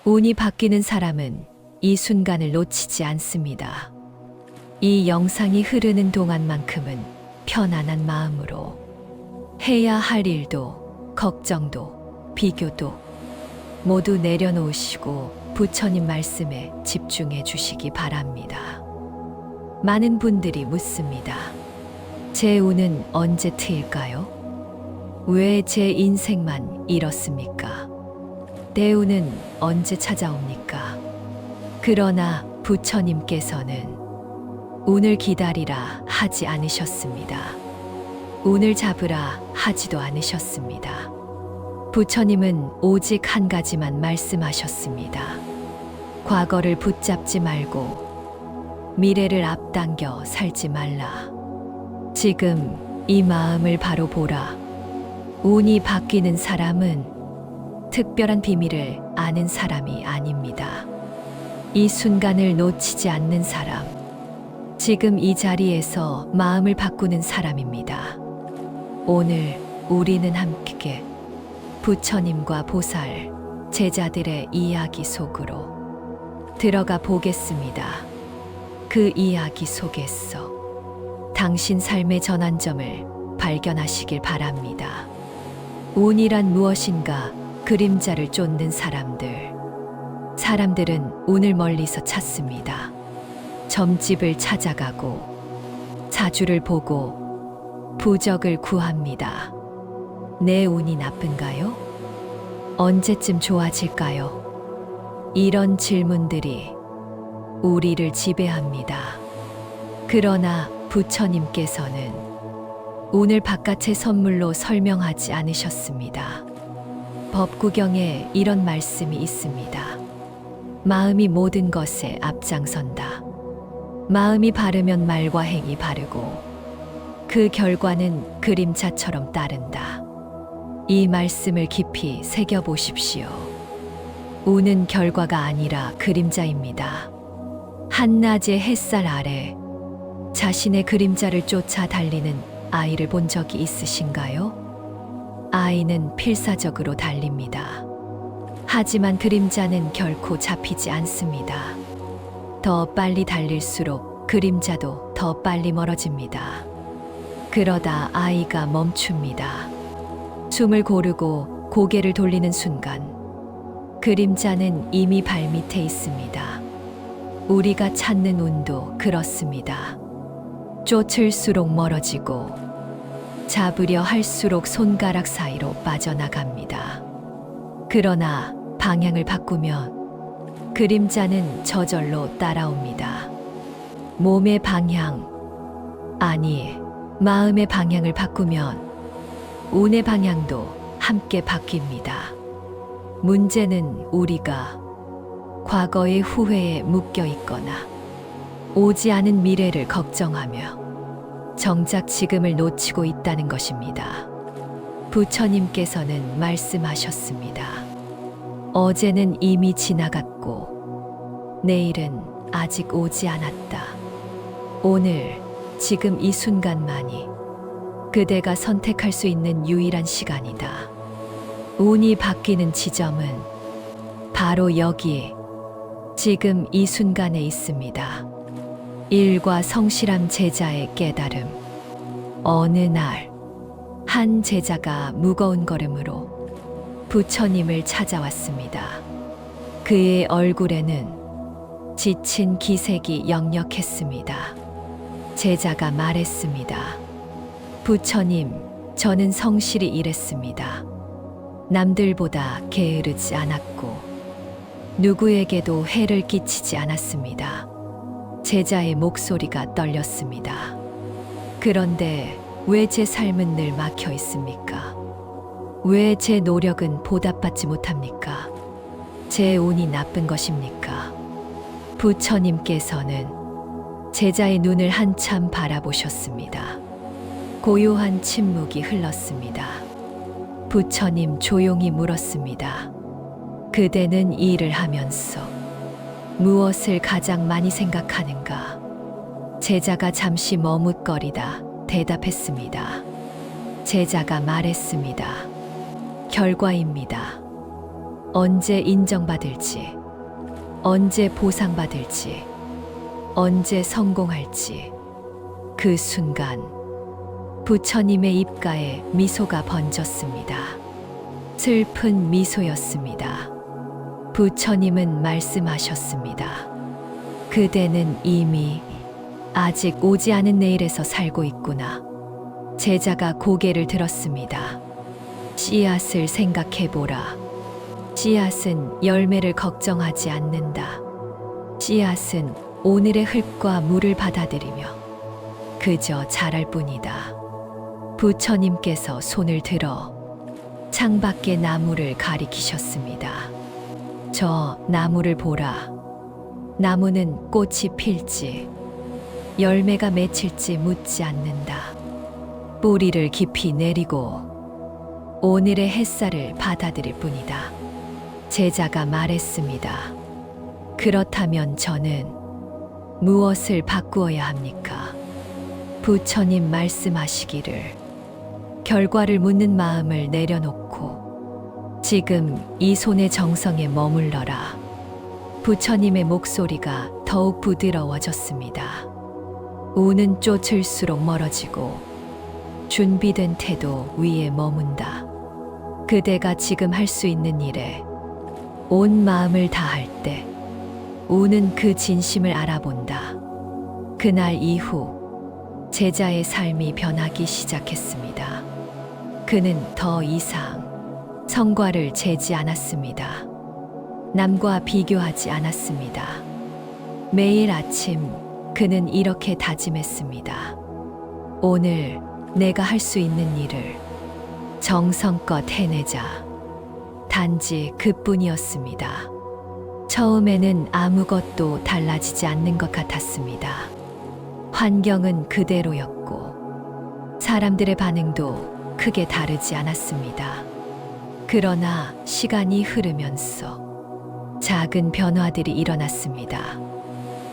운이 바뀌는 사람은 이 순간을 놓치지 않습니다. 이 영상이 흐르는 동안만큼은 편안한 마음으로 해야 할 일도, 걱정도, 비교도 모두 내려놓으시고 부처님 말씀에 집중해 주시기 바랍니다. 많은 분들이 묻습니다. 제 운은 언제 트일까요? 왜 제 인생만 이렇습니까? 내 운은 언제 찾아옵니까? 그러나 부처님께서는 운을 기다리라 하지 않으셨습니다. 운을 잡으라 하지도 않으셨습니다. 부처님은 오직 한 가지만 말씀하셨습니다. 과거를 붙잡지 말고 미래를 앞당겨 살지 말라. 지금 이 마음을 바로 보라. 운이 바뀌는 사람은 특별한 비밀을 아는 사람이 아닙니다. 이 순간을 놓치지 않는 사람, 지금 이 자리에서 마음을 바꾸는 사람입니다. 오늘 우리는 함께 부처님과 보살, 제자들의 이야기 속으로 들어가 보겠습니다. 그 이야기 속에서 당신 삶의 전환점을 발견하시길 바랍니다. 운이란 무엇인가 그림자를 쫓는 사람들은 운을 멀리서 찾습니다. 점집을 찾아가고 사주를 보고 부적을 구합니다. 내 운이 나쁜가요? 언제쯤 좋아질까요? 이런 질문들이 우리를 지배합니다. 그러나 부처님께서는 운을 바깥의 선물로 설명하지 않으셨습니다. 법구경에 이런 말씀이 있습니다. 마음이 모든 것에 앞장선다. 마음이 바르면 말과 행이 바르고 그 결과는 그림자처럼 따른다. 이 말씀을 깊이 새겨보십시오. 운은 결과가 아니라 그림자입니다. 한낮의 햇살 아래 자신의 그림자를 쫓아 달리는 아이를 본 적이 있으신가요? 아이는 필사적으로 달립니다. 하지만 그림자는 결코 잡히지 않습니다. 더 빨리 달릴수록 그림자도 더 빨리 멀어집니다. 그러다 아이가 멈춥니다. 숨을 고르고 고개를 돌리는 순간 그림자는 이미 발밑에 있습니다. 우리가 찾는 운도 그렇습니다. 쫓을수록 멀어지고 잡으려 할수록 손가락 사이로 빠져나갑니다. 그러나 방향을 바꾸면 그림자는 저절로 따라옵니다. 몸의 방향, 아니, 마음의 방향을 바꾸면 운의 방향도 함께 바뀝니다. 문제는 우리가 과거의 후회에 묶여 있거나 오지 않은 미래를 걱정하며 정작 지금을 놓치고 있다는 것입니다. 부처님께서는 말씀하셨습니다. 어제는 이미 지나갔고 내일은 아직 오지 않았다. 오늘, 지금 이 순간만이 그대가 선택할 수 있는 유일한 시간이다. 운이 바뀌는 지점은 바로 여기, 지금 이 순간에 있습니다. 일과 성실한 제자의 깨달음. 어느 날, 한 제자가 무거운 걸음으로 부처님을 찾아왔습니다. 그의 얼굴에는 지친 기색이 역력했습니다. 제자가 말했습니다. 부처님, 저는 성실히 일했습니다. 남들보다 게으르지 않았고 누구에게도 해를 끼치지 않았습니다. 제자의 목소리가 떨렸습니다. 그런데 왜 제 삶은 늘 막혀 있습니까? 왜 제 노력은 보답받지 못합니까? 제 운이 나쁜 것입니까? 부처님께서는 제자의 눈을 한참 바라보셨습니다. 고요한 침묵이 흘렀습니다. 부처님 조용히 물었습니다. 그대는 일을 하면서 무엇을 가장 많이 생각하는가? 제자가 잠시 머뭇거리다 대답했습니다. 제자가 말했습니다. 결과입니다. 언제 인정받을지, 언제 보상받을지, 언제 성공할지. 그 순간 부처님의 입가에 미소가 번졌습니다. 슬픈 미소였습니다. 부처님은 말씀하셨습니다. 그대는 이미 아직 오지 않은 내일에서 살고 있구나. 제자가 고개를 들었습니다. 씨앗을 생각해보라. 씨앗은 열매를 걱정하지 않는다. 씨앗은 오늘의 흙과 물을 받아들이며 그저 자랄 뿐이다. 부처님께서 손을 들어 창밖의 나무를 가리키셨습니다. 저 나무를 보라. 나무는 꽃이 필지, 열매가 맺힐지 묻지 않는다. 뿌리를 깊이 내리고 오늘의 햇살을 받아들일 뿐이다. 제자가 말했습니다. 그렇다면 저는 무엇을 바꾸어야 합니까? 부처님 말씀하시기를 결과를 묻는 마음을 내려놓고 지금 이 손의 정성에 머물러라. 부처님의 목소리가 더욱 부드러워졌습니다. 우는 쫓을수록 멀어지고 준비된 태도 위에 머문다. 그대가 지금 할 수 있는 일에 온 마음을 다할 때 우는 그 진심을 알아본다. 그날 이후 제자의 삶이 변하기 시작했습니다. 그는 더 이상 성과를 재지 않았습니다. 남과 비교하지 않았습니다. 매일 아침 그는 이렇게 다짐했습니다. 오늘 내가 할 수 있는 일을 정성껏 해내자. 단지 그뿐이었습니다. 처음에는 아무것도 달라지지 않는 것 같았습니다. 환경은 그대로였고 사람들의 반응도 크게 다르지 않았습니다. 그러나 시간이 흐르면서 작은 변화들이 일어났습니다.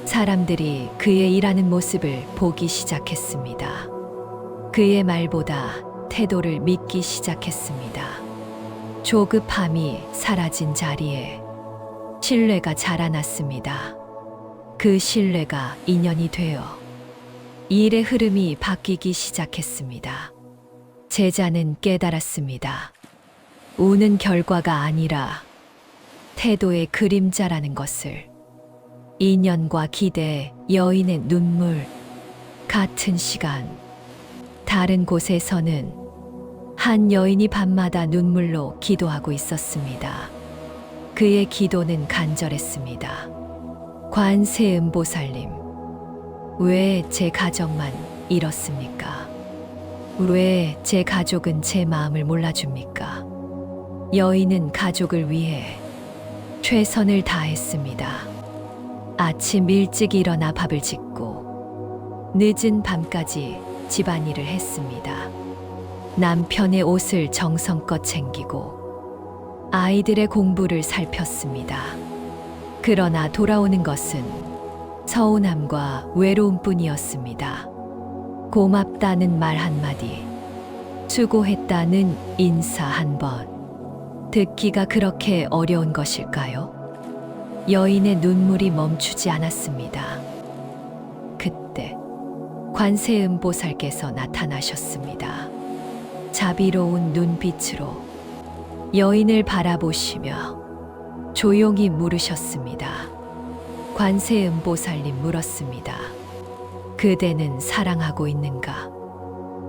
사람들이 그의 일하는 모습을 보기 시작했습니다. 그의 말보다 태도를 믿기 시작했습니다. 조급함이 사라진 자리에 신뢰가 자라났습니다. 그 신뢰가 인연이 되어 일의 흐름이 바뀌기 시작했습니다. 제자는 깨달았습니다. 우는 결과가 아니라 태도의 그림자라는 것을. 인연과 기대, 여인의 눈물, 같은 시간, 다른 곳에서는 한 여인이 밤마다 눈물로 기도하고 있었습니다. 그의 기도는 간절했습니다. 관세음보살님, 왜 제 가정만 이렇습니까? 왜 제 가족은 제 마음을 몰라줍니까? 여인은 가족을 위해 최선을 다했습니다. 아침 일찍 일어나 밥을 짓고 늦은 밤까지 집안일을 했습니다. 남편의 옷을 정성껏 챙기고 아이들의 공부를 살폈습니다. 그러나 돌아오는 것은 서운함과 외로움뿐이었습니다. 고맙다는 말 한마디, 수고했다는 인사 한 번, 듣기가 그렇게 어려운 것일까요? 여인의 눈물이 멈추지 않았습니다. 그때 관세음보살께서 나타나셨습니다. 자비로운 눈빛으로 여인을 바라보시며 조용히 물으셨습니다. 관세음보살님 물었습니다. 그대는 사랑하고 있는가?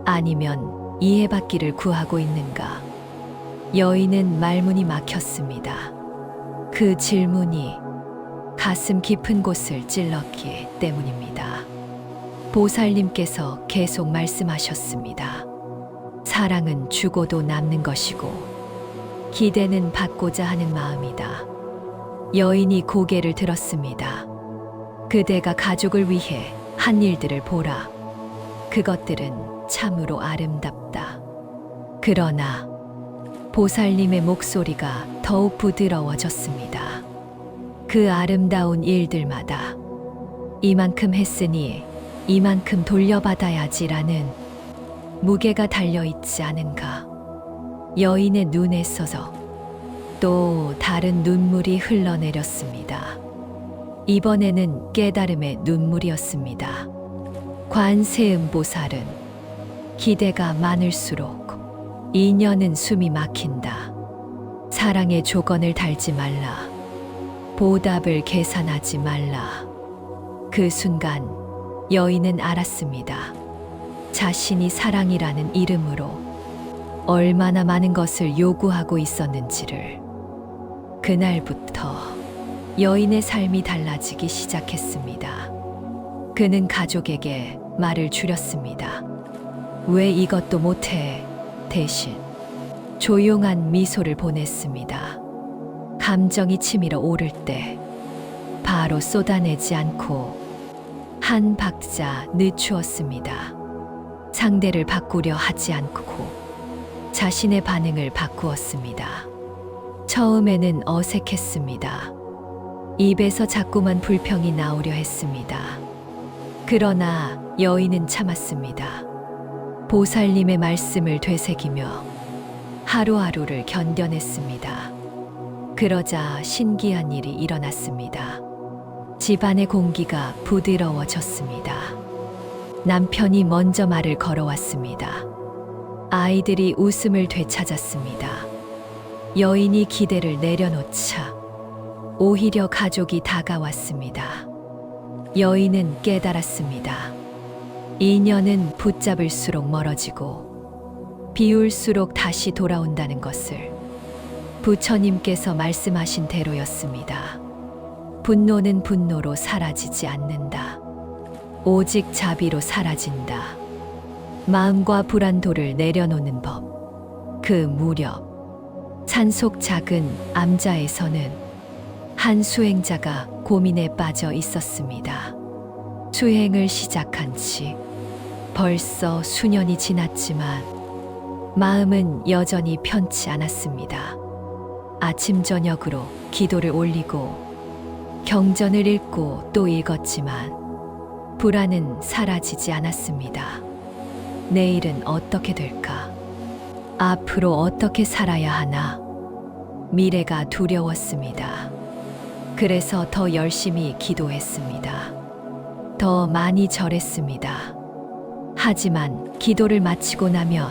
아니면 이해받기를 구하고 있는가? 여인은 말문이 막혔습니다. 그 질문이 가슴 깊은 곳을 찔렀기 때문입니다. 보살님께서 계속 말씀하셨습니다. 사랑은 주고도 남는 것이고 기대는 받고자 하는 마음이다. 여인이 고개를 들었습니다. 그대가 가족을 위해 한 일들을 보라. 그것들은 참으로 아름답다. 그러나 보살님의 목소리가 더욱 부드러워졌습니다. 그 아름다운 일들마다 이만큼 했으니 이만큼 돌려받아야지라는 무게가 달려있지 않은가. 여인의 눈에 서서 또 다른 눈물이 흘러내렸습니다. 이번에는 깨달음의 눈물이었습니다. 관세음보살은 기대가 많을수록 인연은 숨이 막힌다. 사랑의 조건을 달지 말라. 보답을 계산하지 말라. 그 순간 여인은 알았습니다. 자신이 사랑이라는 이름으로 얼마나 많은 것을 요구하고 있었는지를. 그날부터 여인의 삶이 달라지기 시작했습니다. 그는 가족에게 말을 줄였습니다. 왜 이것도 못해? 대신 조용한 미소를 보냈습니다. 감정이 치밀어 오를 때 바로 쏟아내지 않고 한 박자 늦추었습니다. 상대를 바꾸려 하지 않고 자신의 반응을 바꾸었습니다. 처음에는 어색했습니다. 입에서 자꾸만 불평이 나오려 했습니다. 그러나 여인은 참았습니다. 보살님의 말씀을 되새기며 하루하루를 견뎌냈습니다. 그러자 신기한 일이 일어났습니다. 집안의 공기가 부드러워졌습니다. 남편이 먼저 말을 걸어왔습니다. 아이들이 웃음을 되찾았습니다. 여인이 기대를 내려놓자 오히려 가족이 다가왔습니다. 여인은 깨달았습니다. 인연은 붙잡을수록 멀어지고 비울수록 다시 돌아온다는 것을. 부처님께서 말씀하신 대로였습니다. 분노는 분노로 사라지지 않는다. 오직 자비로 사라진다. 마음과 불안도를 내려놓는 법. 그 무렵 산속 작은 암자에서는 한 수행자가 고민에 빠져 있었습니다. 수행을 시작한 지 벌써 수년이 지났지만 마음은 여전히 편치 않았습니다. 아침 저녁으로 기도를 올리고 경전을 읽고 또 읽었지만 불안은 사라지지 않았습니다. 내일은 어떻게 될까? 앞으로 어떻게 살아야 하나? 미래가 두려웠습니다. 그래서 더 열심히 기도했습니다. 더 많이 절했습니다. 하지만 기도를 마치고 나면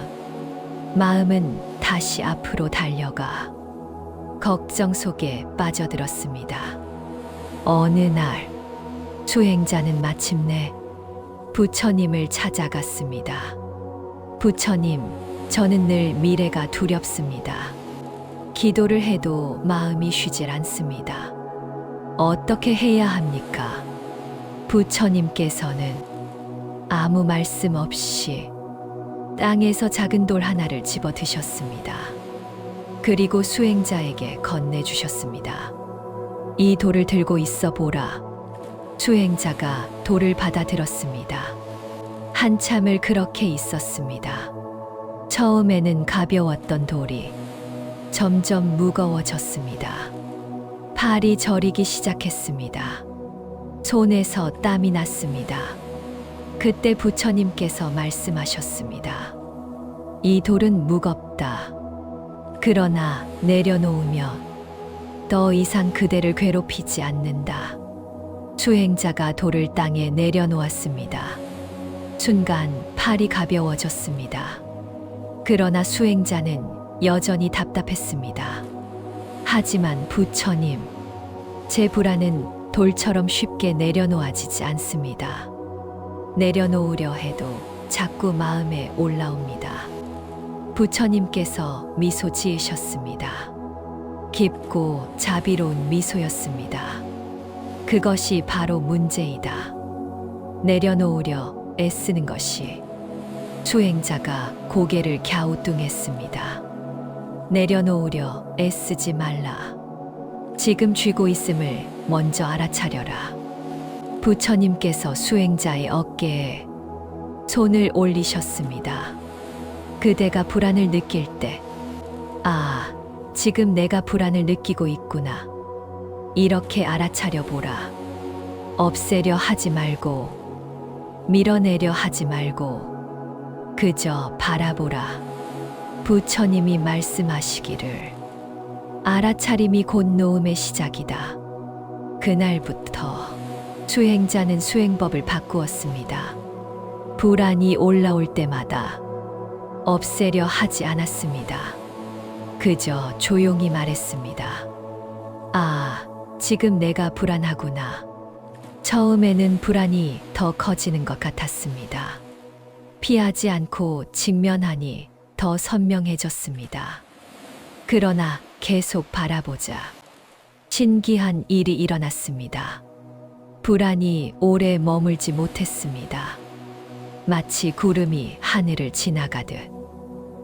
마음은 다시 앞으로 달려가 걱정 속에 빠져들었습니다. 어느 날 수행자는 마침내 부처님을 찾아갔습니다. 부처님, 저는 늘 미래가 두렵습니다. 기도를 해도 마음이 쉬질 않습니다. 어떻게 해야 합니까? 부처님께서는 아무 말씀 없이 땅에서 작은 돌 하나를 집어 드셨습니다. 그리고 수행자에게 건네주셨습니다. 이 돌을 들고 있어 보라. 수행자가 돌을 받아들었습니다. 한참을 그렇게 있었습니다. 처음에는 가벼웠던 돌이 점점 무거워졌습니다. 팔이 저리기 시작했습니다. 손에서 땀이 났습니다. 그때 부처님께서 말씀하셨습니다. 이 돌은 무겁다. 그러나 내려놓으면 더 이상 그대를 괴롭히지 않는다. 수행자가 돌을 땅에 내려놓았습니다. 순간 팔이 가벼워졌습니다. 그러나 수행자는 여전히 답답했습니다. 하지만 부처님, 제 불안은 돌처럼 쉽게 내려놓아지지 않습니다. 내려놓으려 해도 자꾸 마음에 올라옵니다. 부처님께서 미소 지으셨습니다. 깊고 자비로운 미소였습니다. 그것이 바로 문제이다. 내려놓으려 애쓰는 것이. 수행자가 고개를 갸우뚱했습니다. 내려놓으려 애쓰지 말라. 지금 쥐고 있음을 먼저 알아차려라. 부처님께서 수행자의 어깨에 손을 올리셨습니다. 그대가 불안을 느낄 때, 아, 지금 내가 불안을 느끼고 있구나. 이렇게 알아차려 보라. 없애려 하지 말고, 밀어내려 하지 말고, 그저 바라보라. 부처님이 말씀하시기를, 알아차림이 곧 놓음의 시작이다. 그날부터 수행자는 수행법을 바꾸었습니다. 불안이 올라올 때마다 없애려 하지 않았습니다. 그저 조용히 말했습니다. 아, 지금 내가 불안하구나. 처음에는 불안이 더 커지는 것 같았습니다. 피하지 않고 직면하니 더 선명해졌습니다. 그러나 계속 바라보자 신기한 일이 일어났습니다. 불안이 오래 머물지 못했습니다. 마치 구름이 하늘을 지나가듯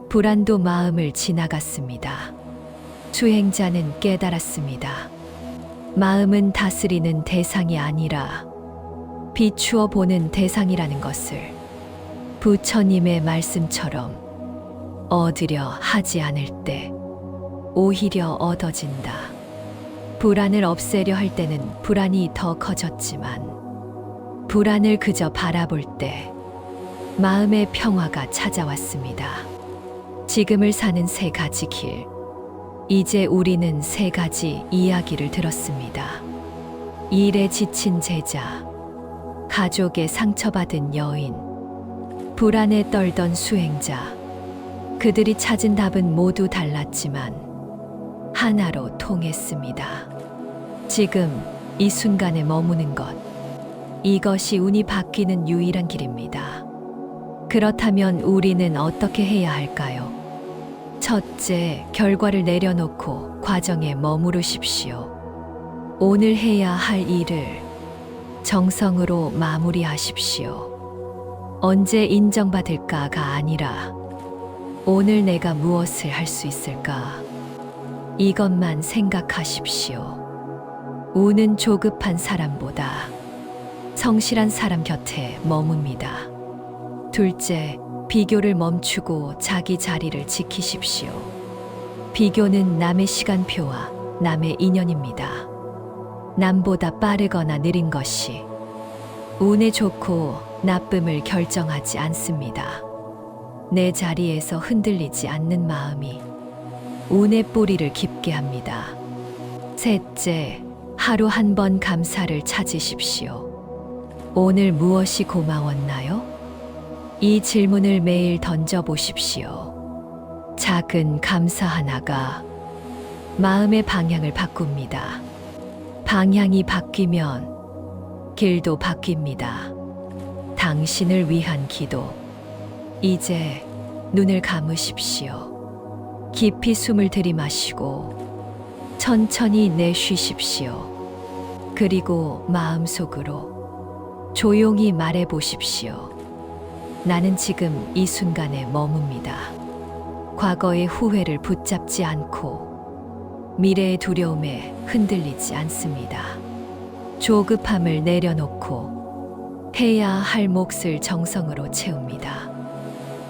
불안도 마음을 지나갔습니다. 수행자는 깨달았습니다. 마음은 다스리는 대상이 아니라 비추어 보는 대상이라는 것을 부처님의 말씀처럼 얻으려 하지 않을 때 오히려 얻어진다. 불안을 없애려 할 때는 불안이 더 커졌지만 불안을 그저 바라볼 때 마음의 평화가 찾아왔습니다. 지금을 사는 세 가지 길. 이제 우리는 세 가지 이야기를 들었습니다. 일에 지친 제자, 가족에 상처받은 여인, 불안에 떨던 수행자. 그들이 찾은 답은 모두 달랐지만 하나로 통했습니다. 지금 이 순간에 머무는 것. 이것이 운이 바뀌는 유일한 길입니다. 그렇다면 우리는 어떻게 해야 할까요? 첫째, 결과를 내려놓고 과정에 머무르십시오. 오늘 해야 할 일을 정성으로 마무리하십시오. 언제 인정받을까가 아니라 오늘 내가 무엇을 할 수 있을까? 이것만 생각하십시오. 운은 조급한 사람보다 성실한 사람 곁에 머뭅니다. 둘째, 비교를 멈추고 자기 자리를 지키십시오. 비교는 남의 시간표와 남의 인연입니다. 남보다 빠르거나 느린 것이 운에 좋고 나쁨을 결정하지 않습니다. 내 자리에서 흔들리지 않는 마음이 운의 뿌리를 깊게 합니다. 셋째, 하루 한 번 감사를 찾으십시오. 오늘 무엇이 고마웠나요? 이 질문을 매일 던져보십시오. 작은 감사 하나가 마음의 방향을 바꿉니다. 방향이 바뀌면 길도 바뀝니다. 당신을 위한 기도. 이제 눈을 감으십시오. 깊이 숨을 들이마시고 천천히 내쉬십시오. 그리고 마음속으로 조용히 말해보십시오. 나는 지금 이 순간에 머뭅니다. 과거의 후회를 붙잡지 않고 미래의 두려움에 흔들리지 않습니다. 조급함을 내려놓고 해야 할 몫을 정성으로 채웁니다.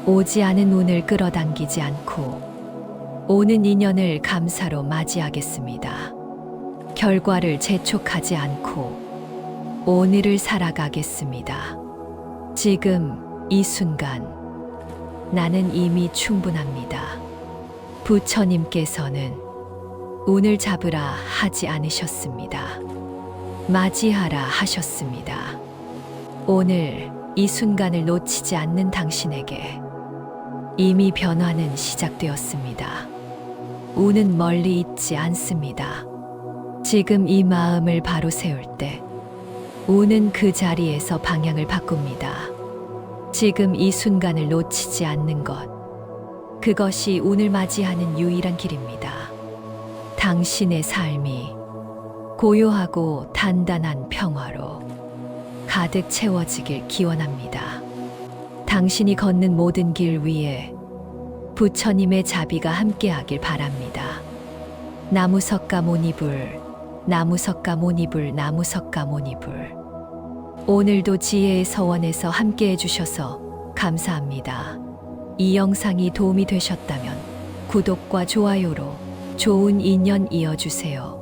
오지 않은 운을 끌어당기지 않고 오는 인연을 감사로 맞이하겠습니다. 결과를 재촉하지 않고 오늘을 살아가겠습니다. 지금 이 순간 나는 이미 충분합니다. 부처님께서는 운을 잡으라 하지 않으셨습니다. 맞이하라 하셨습니다. 오늘 이 순간을 놓치지 않는 당신에게 이미 변화는 시작되었습니다. 운은 멀리 있지 않습니다. 지금 이 마음을 바로 세울 때 운은 그 자리에서 방향을 바꿉니다. 지금 이 순간을 놓치지 않는 것, 그것이 운을 맞이하는 유일한 길입니다. 당신의 삶이 고요하고 단단한 평화로 가득 채워지길 기원합니다. 당신이 걷는 모든 길 위에 부처님의 자비가 함께하길 바랍니다. 나무석가 모니불, 나무석가 모니불, 나무석가 모니불. 오늘도 지혜의 서원에서 함께해 주셔서 감사합니다. 이 영상이 도움이 되셨다면 구독과 좋아요로 좋은 인연 이어주세요.